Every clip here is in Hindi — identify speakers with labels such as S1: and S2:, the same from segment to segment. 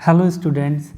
S1: Hello students.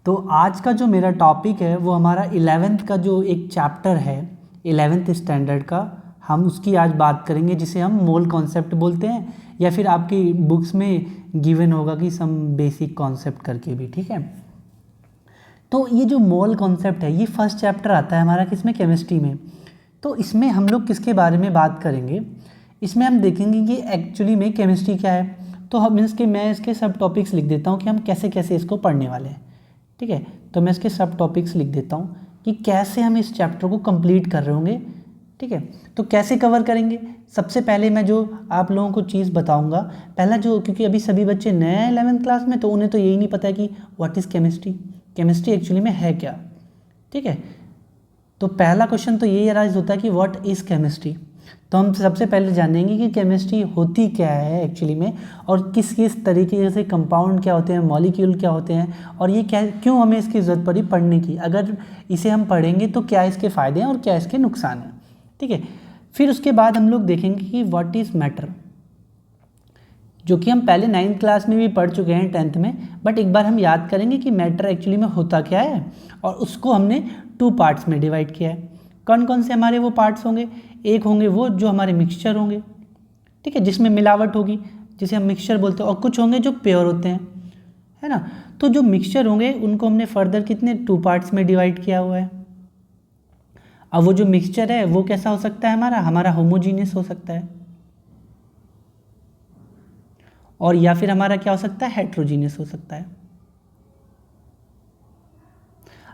S1: तो आज का जो मेरा टॉपिक है वो हमारा 11th का जो एक चैप्टर है 11th स्टैंडर्ड का, हम उसकी आज बात करेंगे, जिसे हम मोल कॉन्सेप्ट बोलते हैं, या फिर आपकी बुक्स में गिवन होगा कि सम बेसिक कॉन्सेप्ट करके भी, ठीक है। तो ये जो मोल कॉन्सेप्ट है ये फर्स्ट चैप्टर आता है हमारा किसमें, केमिस्ट्री में। तो इसमें हम लोग किसके बारे में बात करेंगे, इसमें हम देखेंगे कि एक्चुअली में केमिस्ट्री क्या है। तो हम मैं इसके सब टॉपिक्स लिख देता हूँ कि हम कैसे कैसे इसको पढ़ने वाले हैं, ठीक है। तो मैं इसके सब टॉपिक्स लिख देता हूँ कि कैसे हम इस चैप्टर को कंप्लीट कर रहे होंगे, ठीक है। तो कैसे कवर करेंगे, सबसे पहले मैं जो आप लोगों को चीज़ बताऊंगा, पहला जो, क्योंकि अभी सभी बच्चे नए हैं 11th क्लास में, तो उन्हें तो यही नहीं पता कि what is chemistry, chemistry actually में है क्या, ठीक है। तो पहला क्वेश्चन तो यही अराइज होता है कि व्हाट इज़ केमिस्ट्री। तो हम सबसे पहले जानेंगे कि केमिस्ट्री होती क्या है एक्चुअली में, और किस किस तरीके से कंपाउंड क्या होते हैं, मॉलिक्यूल क्या होते हैं, और ये क्या, क्यों हमें इसकी ज़रूरत पड़ी पढ़ने की, अगर इसे हम पढ़ेंगे तो क्या इसके फ़ायदे हैं और क्या इसके नुकसान हैं, ठीक है। फिर उसके बाद हम लोग देखेंगे कि व्हाट इज़ मैटर, जो कि हम पहले 9th क्लास में भी पढ़ चुके हैं 10th में, बट एक बार हम याद करेंगे कि मैटर एक्चुअली में होता क्या है, और उसको हमने 2 पार्ट्स में डिवाइड किया है। कौन कौन से हमारे वो पार्ट्स होंगे, एक होंगे वो जो हमारे मिक्सचर होंगे, ठीक है, जिसमें मिलावट होगी, जिसे हम मिक्सचर बोलते हैं, और कुछ होंगे जो प्योर होते हैं, है ना। तो जो मिक्सचर होंगे उनको हमने फर्दर कितने 2 पार्ट्स में डिवाइड किया हुआ है। अब वो जो मिक्सचर है वो कैसा हो सकता है, हमारा होमोजीनियस हो सकता है, और या फिर हमारा क्या हो सकता है, हेट्रोजीनियस हो सकता है।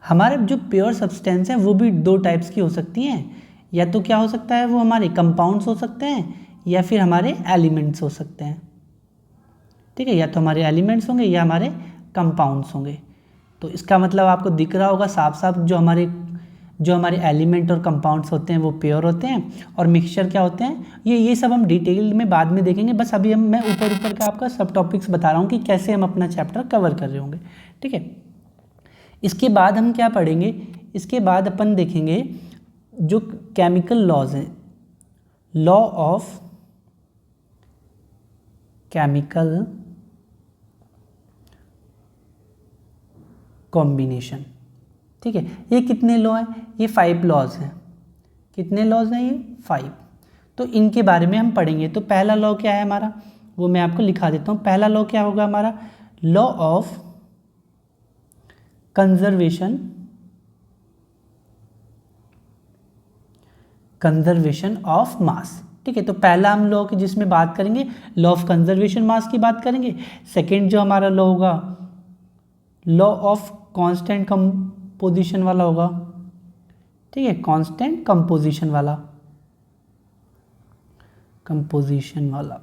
S1: हमारे जो प्योर सब्सटेंस है वो भी 2 टाइप्स की हो सकती हैं, या तो क्या हो सकता है, वो हमारे कंपाउंड्स हो सकते हैं या फिर हमारे एलिमेंट्स हो सकते हैं, ठीक है। या तो हमारे एलिमेंट्स होंगे या हमारे कंपाउंड्स होंगे। तो इसका मतलब आपको दिख रहा होगा साफ साफ, जो हमारे एलिमेंट और कंपाउंड्स होते हैं वो प्योर होते हैं, और मिक्सचर क्या होते हैं, ये सब हम डिटेल में बाद में देखेंगे। बस अभी मैं ऊपर ऊपर का आपका सब टॉपिक्स बता रहा हूँ कि कैसे हम अपना चैप्टर कवर कर रहे होंगे, ठीक है। इसके बाद हम क्या पढ़ेंगे, इसके बाद अपन देखेंगे जो केमिकल लॉज हैं, लॉ ऑफ केमिकल कॉम्बिनेशन, ठीक है। ये कितने लॉ हैं, ये 5 लॉज हैं। कितने लॉज हैं, ये 5। तो इनके बारे में हम पढ़ेंगे। तो पहला लॉ क्या है हमारा, वो मैं आपको लिखा देता हूँ। पहला लॉ क्या होगा हमारा, law of conservation of mass, ठीक है। तो पहला हम लॉ की जिसमें बात करेंगे, लॉ ऑफ कंजर्वेशन मास की बात करेंगे। सेकंड जो हमारा लॉ होगा, लॉ ऑफ कांस्टेंट कंपोजिशन वाला होगा, ठीक है, कांस्टेंट कंपोजिशन वाला,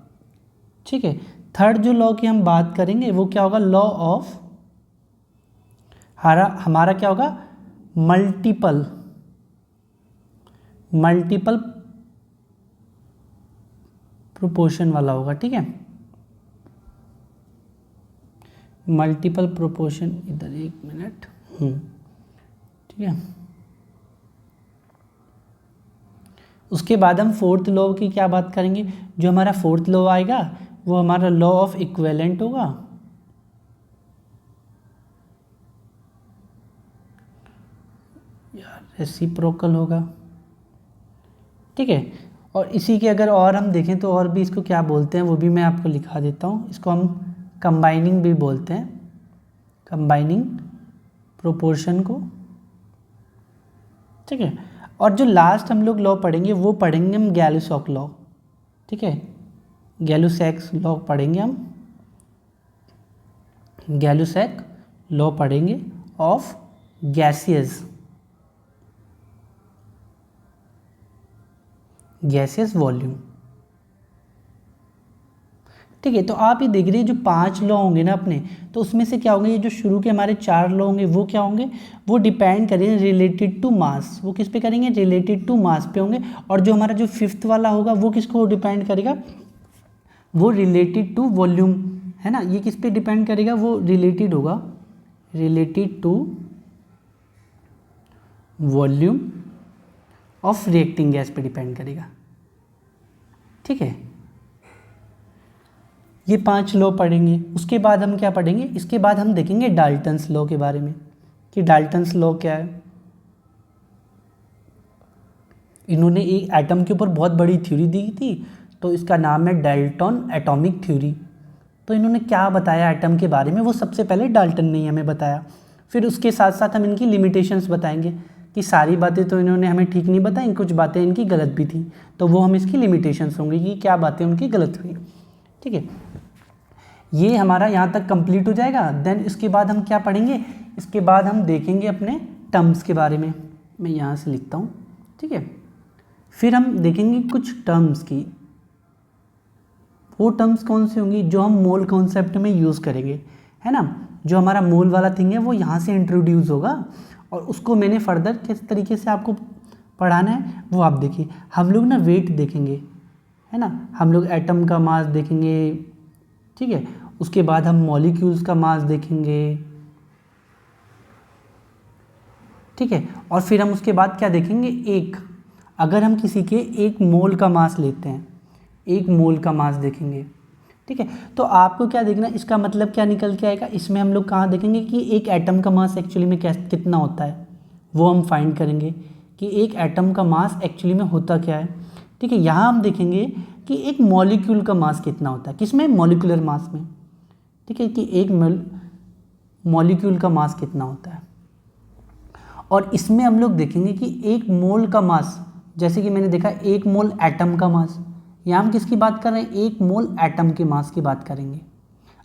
S1: ठीक है। थर्ड जो लॉ की हम बात करेंगे वो क्या होगा, लॉ ऑफ हमारा क्या होगा, मल्टीपल प्रोपोर्शन वाला होगा, ठीक है। मल्टीपल प्रोपोर्शन, इधर एक मिनट, ठीक है। उसके बाद हम फोर्थ लॉ की क्या बात करेंगे, जो हमारा फोर्थ लॉ आएगा वो हमारा लॉ ऑफ इक्विवेलेंट होगा, यार रेसिप्रोकल होगा, ठीक है। और इसी के अगर और हम देखें तो और भी इसको क्या बोलते हैं वो भी मैं आपको लिखा देता हूँ। इसको हम कंबाइनिंग भी बोलते हैं, कंबाइनिंग प्रोपोर्शन को, ठीक है। और जो लास्ट हम लोग लॉ पढ़ेंगे वो पढ़ेंगे हम गैलुसॉक लॉ, ठीक है। गैलुसैक्स लॉ पढ़ेंगे हम, गैलुसैक लॉ पढ़ेंगे ऑफ गैसियस वॉल्यूम, ठीक है। तो आप ये देख रहे हैं जो 5 लॉ होंगे ना अपने, तो उसमें से क्या होंगे, ये जो शुरू के हमारे 4 लॉ होंगे वो क्या होंगे, वो डिपेंड करेंगे रिलेटेड टू मास। वो किस पे करेंगे, रिलेटेड टू मास पे होंगे। और जो हमारा जो 5th वाला होगा वो किसको डिपेंड करेगा, वो रिलेटेड टू वॉल्यूम, है ना। ये किस पे डिपेंड करेगा, वो रिलेटेड होगा, related to volume of reacting gas पे डिपेंड करेगा, ठीक है। ये 5 लॉ पढ़ेंगे। उसके बाद हम क्या पढ़ेंगे, इसके बाद हम देखेंगे डाल्टन्स लॉ के बारे में कि डाल्टन्स लॉ क्या है। इन्होंने एक एटम के ऊपर बहुत बड़ी थ्योरी दी थी, तो इसका नाम है डाल्टन एटॉमिक थ्योरी। तो इन्होंने क्या बताया एटम के बारे में, वो सबसे पहले डाल्टन ने हमें बताया। फिर उसके साथ साथ हम इनकी लिमिटेशंस बताएंगे कि सारी बातें तो इन्होंने हमें ठीक नहीं बताई, कुछ बातें इनकी गलत भी थी, तो वो हम इसकी लिमिटेशंस होंगी कि क्या बातें उनकी गलत हुई। ठीक है, ये हमारा यहाँ तक कंप्लीट हो जाएगा। देन इसके बाद हम क्या पढ़ेंगे, इसके बाद हम देखेंगे अपने टर्म्स के बारे में। मैं यहाँ से लिखता हूँ। ठीक है, फिर हम देखेंगे कुछ टर्म्स की। वो टर्म्स कौन सी होंगी जो हम मोल कॉन्सेप्ट में यूज़ करेंगे, है ना। जो हमारा मोल वाला थिंग है वो यहाँ से इंट्रोड्यूस होगा, और उसको मैंने फर्दर किस तरीके से आपको पढ़ाना है वो आप देखिए। हम लोग ना वेट देखेंगे, है ना, हम लोग एटम का मास देखेंगे। ठीक है, उसके बाद हम मॉलिक्यूल्स का मास देखेंगे। ठीक है, और फिर हम उसके बाद क्या देखेंगे, अगर हम किसी के 1 मोल का मास लेते हैं, 1 मोल का मास देखेंगे। ठीक है, तो आपको क्या देखना, इसका मतलब क्या निकल के आएगा, इसमें हम लोग कहाँ देखेंगे कि एक एटम का मास एक्चुअली में कितना होता है, वो हम फाइंड करेंगे कि एक एटम का मास एक्चुअली में होता क्या है। ठीक है, यहाँ हम देखेंगे कि एक मॉलिक्यूल का मास कितना होता है, किसमें, मॉलिक्यूलर मास में। ठीक है, कि एक मॉलिक्यूल का मास कितना होता है। और इसमें हम लोग देखेंगे कि 1 मोल का मास, जैसे कि मैंने देखा 1 मोल एटम का मास, यहाँ हम किसकी बात कर रहे हैं, 1 मोल एटम के मास की बात करेंगे।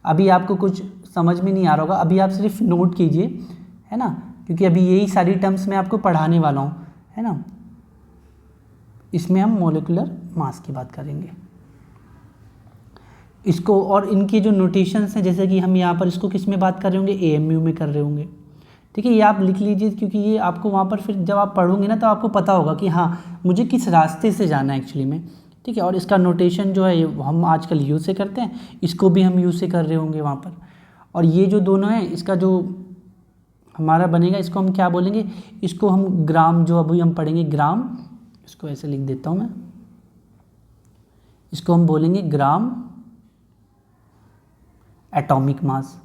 S1: अभी आपको कुछ समझ में नहीं आ रहा होगा, अभी आप सिर्फ नोट कीजिए, है ना, क्योंकि अभी यही सारी टर्म्स मैं आपको पढ़ाने वाला हूँ, है ना। इसमें हम मॉलिक्यूलर मास की बात करेंगे इसको, और इनके जो नोटेशंस हैं, जैसे कि हम यहाँ पर इसको किस में बात कर रहे होंगे, AMU में कर रहे होंगे। ठीक है, ये आप लिख लीजिए, क्योंकि ये आपको वहाँ पर फिर जब आप पढ़ोगे ना तो आपको पता होगा कि हाँ मुझे किस रास्ते से जाना है एक्चुअली में। ठीक है, और इसका नोटेशन जो है ये हम आजकल यूज़ से करते हैं, इसको भी हम यूज़ से कर रहे होंगे वहाँ पर। और ये जो दोनों हैं, इसका जो हमारा बनेगा, इसको हम क्या बोलेंगे, इसको हम ग्राम, जो अभी हम पढ़ेंगे ग्राम, इसको ऐसे लिख देता हूँ मैं, इसको हम बोलेंगे ग्राम एटॉमिक मास।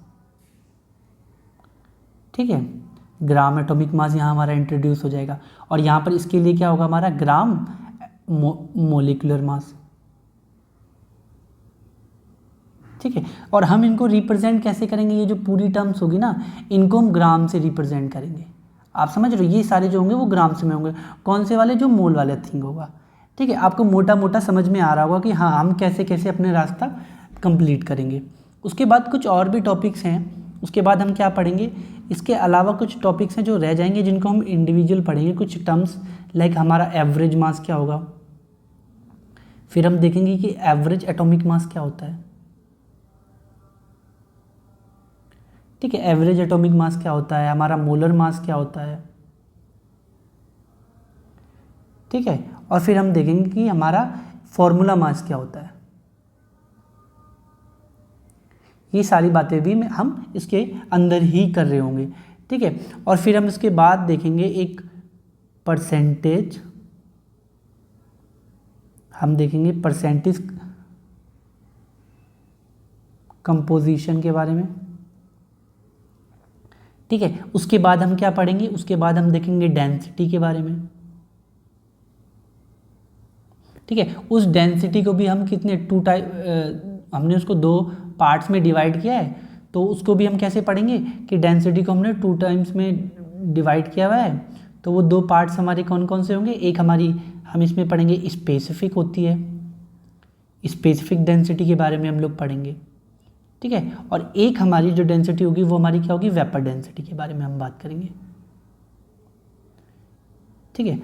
S1: ठीक है, ग्राम एटॉमिक मास यहाँ हमारा इंट्रोड्यूस हो जाएगा, और यहाँ पर इसके लिए क्या होगा, हमारा ग्राम मोलिकुलर मास। ठीक है, और हम इनको रिप्रेजेंट कैसे करेंगे, ये जो पूरी टर्म्स होगी ना, इनको हम ग्राम से रिप्रेजेंट करेंगे। आप समझ रहे हो, ये सारे जो होंगे वो ग्राम से में होंगे। कौन से वाले, जो मोल वाले थिंग होगा। ठीक है, आपको मोटा मोटा समझ में आ रहा होगा कि हाँ हम कैसे कैसे अपने रास्ता कंप्लीट करेंगे। उसके बाद कुछ और भी टॉपिक्स हैं, उसके बाद हम क्या पढ़ेंगे, इसके अलावा कुछ टॉपिक्स हैं जो रह जाएंगे, जिनको हम इंडिविजुअल पढ़ेंगे। कुछ टर्म्स लाइक हमारा एवरेज मास क्या होगा, फिर हम देखेंगे कि एवरेज एटॉमिक मास क्या होता है। ठीक है, एवरेज एटॉमिक मास क्या होता है, हमारा मोलर मास क्या होता है। ठीक है, और फिर हम देखेंगे कि हमारा फॉर्मूला मास क्या होता है। ये सारी बातें भी हम इसके अंदर ही कर रहे होंगे। ठीक है, और फिर हम इसके बाद देखेंगे एक परसेंटेज, हम देखेंगे परसेंटेज कंपोजिशन के बारे में। ठीक है, उसके बाद हम क्या पढ़ेंगे, उसके बाद हम देखेंगे डेंसिटी के बारे में। ठीक है, उस डेंसिटी को भी हम कितने हमने उसको 2 पार्ट्स में डिवाइड किया है, तो उसको भी हम कैसे पढ़ेंगे कि डेंसिटी को हमने 2 टाइम्स में डिवाइड किया हुआ है, तो वो 2 पार्ट्स हमारे कौन कौन से होंगे। एक हमारी, हम इसमें पढ़ेंगे स्पेसिफिक होती है, स्पेसिफिक डेंसिटी के बारे में हम लोग पढ़ेंगे। ठीक है, और एक हमारी जो डेंसिटी होगी वो हमारी क्या होगी, वेपर डेंसिटी के बारे में हम बात करेंगे। ठीक है,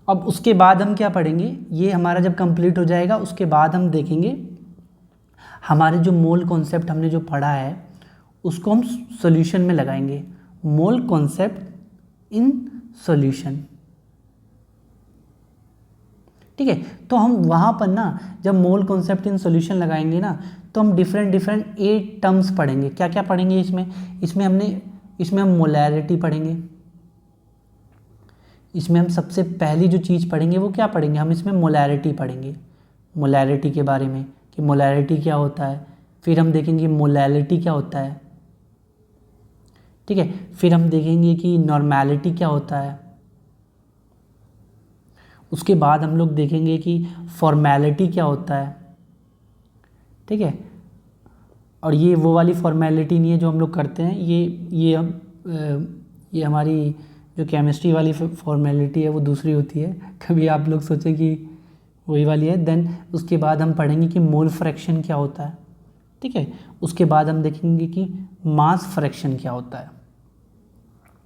S1: अब उसके बाद हम क्या पढ़ेंगे, ये हमारा जब कंप्लीट हो जाएगा उसके बाद हम देखेंगे हमारे जो मोल कॉन्सेप्ट हमने जो पढ़ा है उसको हम सॉल्यूशन में लगाएंगे। Mole concept in solution. ठीक है, तो हम वहाँ पर ना जब मोल कॉन्सेप्ट इन सॉल्यूशन लगाएंगे ना, तो हम डिफरेंट 8 टर्म्स पढ़ेंगे। क्या क्या पढ़ेंगे इसमें हम मोलैरिटी पढ़ेंगे। इसमें हम सबसे पहली जो चीज़ पढ़ेंगे वो क्या पढ़ेंगे, हम इसमें मोलैरिटी पढ़ेंगे, मोलैरिटी के बारे में कि मोलैरिटी क्या होता है। फिर हम देखेंगे मोलैलिटी क्या होता है, ठीक है। फिर हम देखेंगे कि नॉर्मेलिटी क्या होता है। उसके बाद हम लोग देखेंगे कि फॉर्मेलिटी क्या होता है, ठीक है। और ये वो वाली फॉर्मेलिटी नहीं है जो हम लोग करते हैं, ये हमारी जो केमिस्ट्री वाली फॉर्मेलिटी है वो दूसरी होती है, कभी आप लोग सोचें कि वही वाली है। देन उसके बाद हम पढ़ेंगे कि मोल फ्रैक्शन क्या होता है, ठीक है। उसके बाद हम देखेंगे कि मास फ्रैक्शन क्या होता है।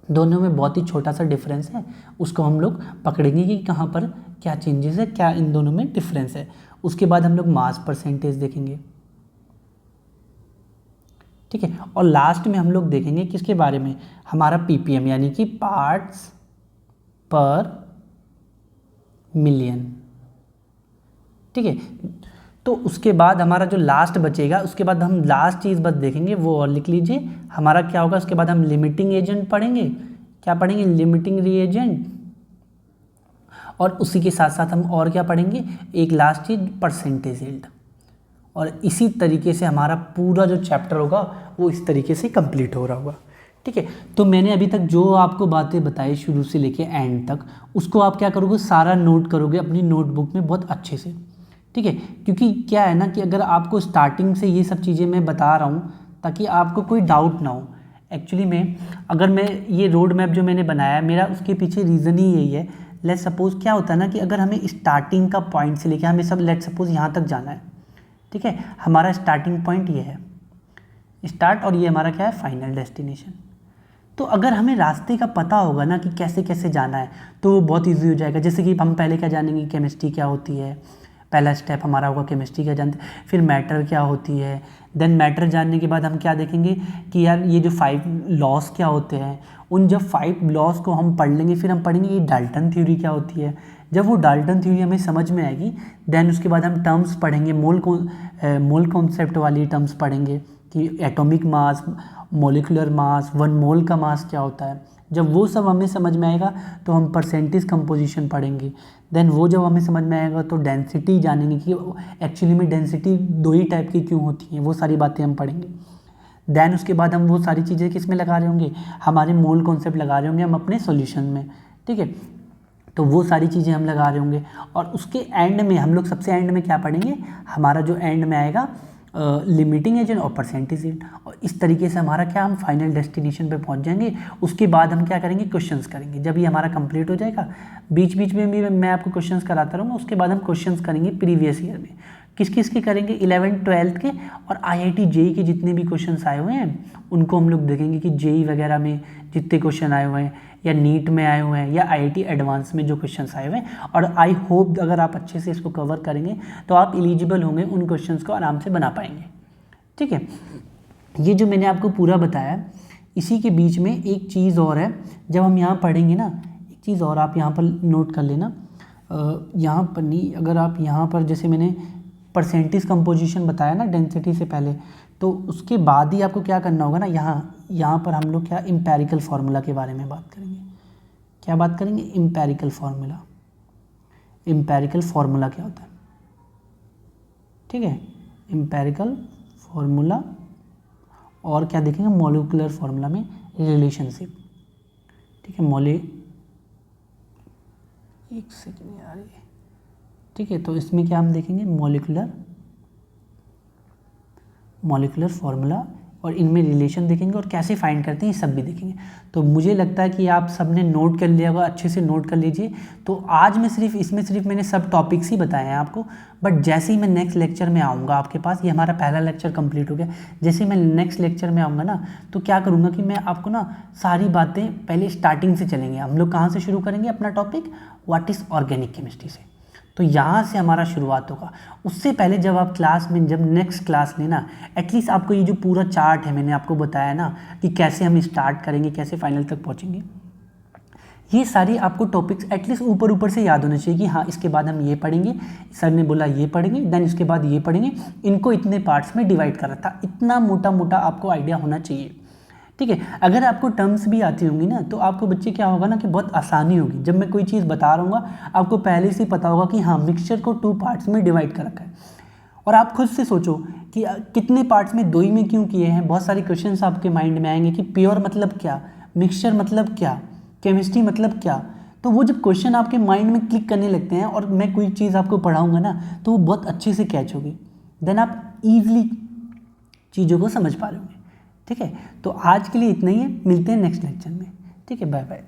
S1: दोनों में बहुत ही छोटा सा डिफरेंस है, उसको हम लोग पकड़ेंगे कि कहाँ पर क्या चेंजेस है, क्या इन दोनों में डिफरेंस है। उसके बाद हम लोग मास परसेंटेज देखेंगे, ठीक है। और लास्ट में हम लोग देखेंगे किसके बारे में, हमारा पीपीएम यानी कि पार्ट्स पर मिलियन, ठीक है। तो उसके बाद हमारा जो लास्ट बचेगा, उसके बाद हम लास्ट चीज़ बस देखेंगे वो और लिख लीजिए हमारा क्या होगा। उसके बाद हम लिमिटिंग एजेंट पढ़ेंगे, क्या पढ़ेंगे, लिमिटिंग रिएजेंट। और उसी के साथ साथ हम और क्या पढ़ेंगे, एक लास्ट चीज़ परसेंटेज यील्ड। और इसी तरीके से हमारा पूरा जो चैप्टर होगा वो इस तरीके से कंप्लीट हो रहा होगा, ठीक है। तो मैंने अभी तक जो आपको बातें बताई शुरू से लेके एंड तक, उसको आप क्या करोगे, सारा नोट करोगे अपनी नोटबुक में बहुत अच्छे से, ठीक है। क्योंकि क्या है ना कि अगर आपको स्टार्टिंग से ये सब चीज़ें मैं बता रहा हूँ ताकि आपको कोई डाउट ना हो। एक्चुअली में अगर मैं ये रोड मैप जो मैंने बनाया मेरा, उसके पीछे रीज़न ही यही है। लेट सपोज़ क्या होता है ना कि अगर हमें स्टार्टिंग का पॉइंट से लेके हमें सब लेट सपोज़ यहाँ तक जाना है, ठीक है। हमारा स्टार्टिंग पॉइंट ये है स्टार्ट, और ये हमारा क्या है फाइनल डेस्टिनेशन। तो अगर हमें रास्ते का पता होगा ना कि कैसे कैसे जाना है तो वो बहुत इजी हो जाएगा। जैसे कि हम पहले क्या जानेंगे, केमिस्ट्री क्या होती है, पहला स्टेप हमारा होगा केमिस्ट्री क्या जानते, फिर मैटर क्या होती है। देन मैटर जानने के बाद हम क्या देखेंगे कि यार ये जो 5 लॉस क्या होते हैं, उन जब 5 लॉस को हम पढ़ लेंगे फिर हम पढ़ेंगे ये डाल्टन थ्योरी क्या होती है। जब वो डाल्टन थ्योरी हमें समझ में आएगी देन उसके बाद हम टर्म्स पढ़ेंगे, मोल कॉन्सेप्ट वाली टर्म्स पढ़ेंगे कि एटॉमिक मास, मोलिकुलर मास, 1 मोल का मास क्या होता है। जब वो सब हमें समझ में आएगा तो हम परसेंटेज कंपोजिशन पढ़ेंगे। देन वो जब हमें समझ में आएगा तो डेंसिटी जानेंगे कि एक्चुअली में डेंसिटी 2 ही टाइप की क्यों होती हैं, वो सारी बातें हम पढ़ेंगे। देन उसके बाद हम वो सारी चीज़ें किस में लगा रहे होंगे, हमारे मोल कॉन्सेप्ट लगा रहे होंगे हम अपने सॉल्यूशन में, ठीक है। तो वो सारी चीज़ें हम लगा रहे होंगे। और उसके एंड में हम लोग सबसे एंड में क्या पढ़ेंगे, हमारा जो एंड में आएगा लिमिटिंग एजेंट और परसेंटेज एजेंट। और इस तरीके से हमारा क्या, हम फाइनल डेस्टिनेशन पे पहुंच जाएंगे। उसके बाद हम क्या करेंगे, क्वेश्चंस करेंगे। जब ये हमारा कंप्लीट हो जाएगा, बीच बीच में भी मैं आपको क्वेश्चंस कराता रहूँगा। उसके बाद हम क्वेश्चंस करेंगे प्रीवियस ईयर में, किस किस के करेंगे, 11th 12th के और IIT JEE के जितने भी क्वेश्चंस आए हुए हैं उनको हम लोग देखेंगे कि JEE वगैरह में जितने क्वेश्चन आए हुए हैं या नीट में आए हुए हैं या IIT एडवांस में जो क्वेश्चंस आए हुए हैं। और आई होप अगर आप अच्छे से इसको कवर करेंगे तो आप एलिजिबल होंगे, उन क्वेश्चंस को आराम से बना पाएंगे, ठीक है। ये जो मैंने आपको पूरा बताया, इसी के बीच में एक चीज़ और है। जब हम यहाँ पढ़ेंगे ना, एक चीज़ और आप यहाँ पर नोट कर लेना, यहाँ पर नहीं, अगर आप यहाँ पर जैसे मैंने परसेंटेज कंपोजिशन बताया ना डेंसिटी से पहले, तो उसके बाद ही आपको क्या करना होगा ना, यहाँ पर हम लोग क्या एम्पेरिकल फार्मूला के बारे में बात करेंगे। क्या बात करेंगे, एम्पेरिकल फार्मूला। एम्पेरिकल फार्मूला क्या होता है, ठीक है, एम्पेरिकल फार्मूला। और क्या देखेंगे, मॉलिक्यूलर फार्मूला में रिलेशनशिप, ठीक है। एक सेकेंड यार, ठीक है। तो इसमें क्या हम देखेंगे, मॉलिक्यूलर फार्मूला, और इनमें रिलेशन देखेंगे और कैसे फाइंड करते हैं ये सब भी देखेंगे। तो मुझे लगता है कि आप सब ने नोट कर लिया होगा, अच्छे से नोट कर लीजिए। तो आज मैं सिर्फ मैंने सब टॉपिक्स ही बताए हैं आपको। बट जैसे ही मैं नेक्स्ट लेक्चर में आऊँगा आपके पास, ये हमारा पहला लेक्चर कंप्लीट हो गया, जैसे ही मैं नेक्स्ट लेक्चर में आऊँगा ना, तो क्या करूँगा कि मैं आपको ना सारी बातें पहले स्टार्टिंग से चलेंगे। हम लोग कहाँ से शुरू करेंगे अपना topic, what is organic chemistry से। तो यहाँ से हमारा शुरुआत होगा। उससे पहले जब आप जब नेक्स्ट क्लास लेना, एटलीस्ट आपको ये जो पूरा चार्ट है मैंने आपको बताया ना कि कैसे हम स्टार्ट करेंगे, कैसे फाइनल तक पहुँचेंगे, ये सारी आपको टॉपिक्स एटलीस्ट ऊपर से याद होने चाहिए कि हाँ इसके बाद हम ये पढ़ेंगे, सर ने बोला ये पढ़ेंगे, देन इसके बाद ये पढ़ेंगे, इनको इतने पार्ट्स में डिवाइड कर रखा था। इतना मोटा आपको आइडिया होना चाहिए, ठीक है। अगर आपको टर्म्स भी आती होंगी ना तो आपको बच्चे क्या होगा ना कि बहुत आसानी होगी। जब मैं कोई चीज़ बता रहा हूँ आपको पहले से पता होगा कि हाँ मिक्सचर को 2 पार्ट्स में डिवाइड कर रखा है। और आप खुद से सोचो कि कितने पार्ट्स में, 2 ही में क्यों किए हैं। बहुत सारे क्वेश्चंस आपके माइंड में आएंगे कि प्योर मतलब क्या, मिक्सचर मतलब क्या, केमिस्ट्री मतलब क्या। तो वो जब क्वेश्चन आपके माइंड में क्लिक करने लगते हैं और मैं कोई चीज़ आपको पढ़ाऊँगा ना तो वो बहुत अच्छे से कैच होगी, देन आप ईजिली चीज़ों को समझ पा रहे होंगे। ठीक है, तो आज के लिए इतना ही है, मिलते हैं नेक्स्ट लेक्चर में। ठीक है, बाय बाय।